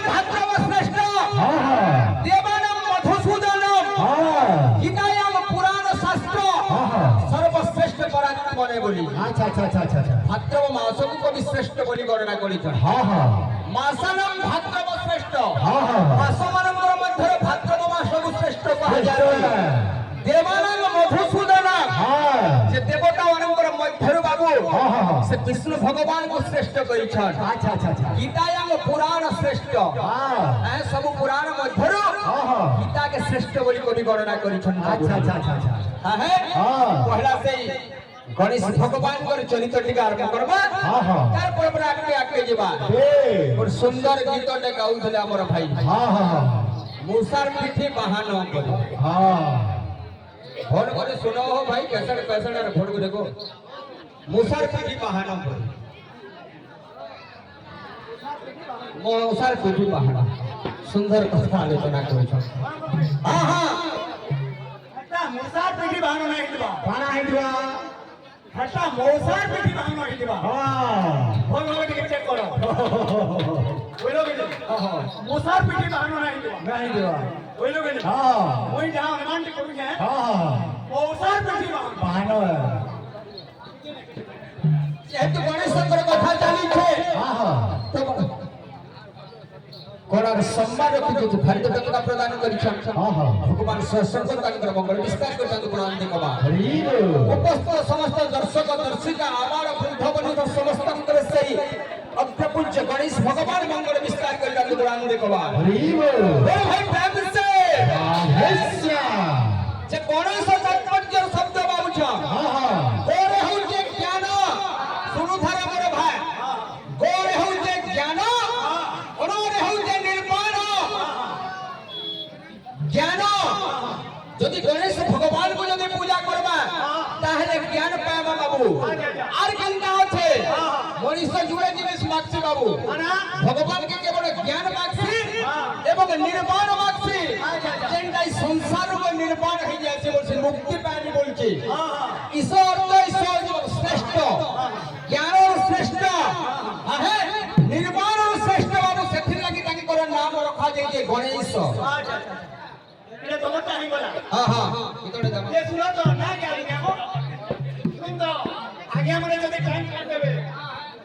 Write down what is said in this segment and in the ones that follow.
ভাদ্রব শ্রেষ্ঠ দেবানাম মধুসূদনম গীতায়াম পুরাণ শাস্ত্র সর্বশ্রেষ্ঠ পরাত্মনে বলি। আচ্ছা আচ্ছা আচ্ছা আচ্ছা আচ্ছা ভাদ্রব মাসকে কবি শ্রেষ্ঠ বলি গণনা করিছেন। মাসানাম ভাদ্রব শ্রেষ্ঠ মাসমানଙ୍କର ମଧ୍ୟରେ ଭାଦ୍ରବ ମାସକୁ ଶ୍ରେଷ୍ଠ କୁହାଯାଏ। ଦେବାନାମ ମଧୁସୂଦନ ସେ ଦେବତା ମାନଙ୍କର ମଧ୍ୟରୁ ବାବୁ ସେ କୃଷ୍ଣ ଭଗବାନଙ୍କୁ ଶ୍ରେଷ୍ଠ କରିଛନ୍ତି। ଆଚ୍ଛା ଆଚ୍ଛା ଆଚ୍ଛା ଗୀତାୟାମ ପୁରାଣ ଶ୍ରେଷ୍ଠ ସବୁ ପୁରାଣ ମଧ୍ୟରୁ ଗୀତାକେ ଶ୍ରେଷ୍ଠ ବୋଲି କବି ଗଣନା କରିଛନ୍ତି। ଆଚ୍ଛା ଆଚ୍ଛା ଆଚ୍ଛା ଆଚ୍ଛା ପହିଲା ସେଇ ଗଣେଶ ଭଗବାନଙ୍କର ଚରିତ୍ର ଟିକେ ଆରମ୍ଭ କରିବା ତାରପରେ ପରେ ଆଗକେ ଆଗକେ ଯିବା। ଗୋଟେ ସୁନ୍ଦର ଗୀତଟେ ଗାଉଥିଲେ ଆମର ଭାଇ मूसार पीठी बहाना बोले। फोन करे सुनो हो भाई कैसेट कैसेट अरे फोन को देखो मूसार पीठी बहाना बोले। मूसार पीठी बहाना सुंदर कथा आलोचना करै छ। हां हां हटा मूसार पीठी बहाना नहीं दिबा बाना हिडवा हटा मूसार पीठी बहाना नहीं दिबा। फोन हो के चेक करो बोलो के मूसार पीठी बहाना नहीं दिबा बोलो के ओई जाओ अनुमान के करू है मूसार पीठी बहाना जेहेतु गणेश शंकर कथा चली छे तो कोणार सम्मान रखि जे भारत तत्व प्रदान करि छ। भगवान शंकर तांकर मंगल विस्तार कर तांकर प्रणाम देखबा। उपस्थित समस्त दर्शक दर्शिका आवार वृद्ध बनि समस्त अंतर सही अग्रपूज्य गणेश भगवान मंगल विस्तार कर तांकर प्रणाम देखबा। भाई प्रेम से जे गणेश तात्पर्य शब्द बाबू छ गोरे हउ जे ज्ञान सुनु धारा मोर भाई गोरे हउ जे ज्ञान ओरे हउ जे निर्माण ज्ञान যদি গণেশ ভগবান को যদি पूजा करबा ताहले ज्ञान पाबा बाबू। आर केनका আছে মনিষ জুড়ে জিনিস মাগছি বাবু ভগবান के केवल ज्ञान मागছি এবং निर्माण मागছি যেটাই সংসার में निर्माण হই যাচ্ছে বলছে মুক্তি পানি বলছে। ঈশ্বর তো ঈশ্বর শ্রেষ্ঠ জ্ঞান শ্রেষ্ঠ আহে निर्माण श्रेष्ठ बाबू সেথির লাগি তাকে কোন নাম রাখা যাইছে গণেশ। ये तो मत नहीं बोला हां हां इतोड़े दम ये सुनो तो ना क्या देखो सुन तो आगे हमरे जदे टाइम कर देबे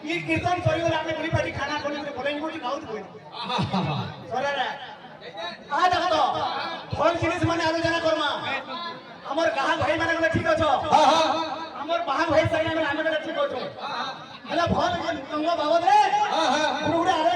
ये कीर्तन सही वाला आपने पूरी पार्टी खाना कोनी से बोलेंगे बोली गाउत कोई सरे रे आ देखो तो फोन सीरीज माने आलोचना करमा हमर गाह भाई माने बोले ठीक अछो हमर बाहा भाई सही माने हमें ठीक अछो हला फोन गंगा बाबा रे पूरा अरे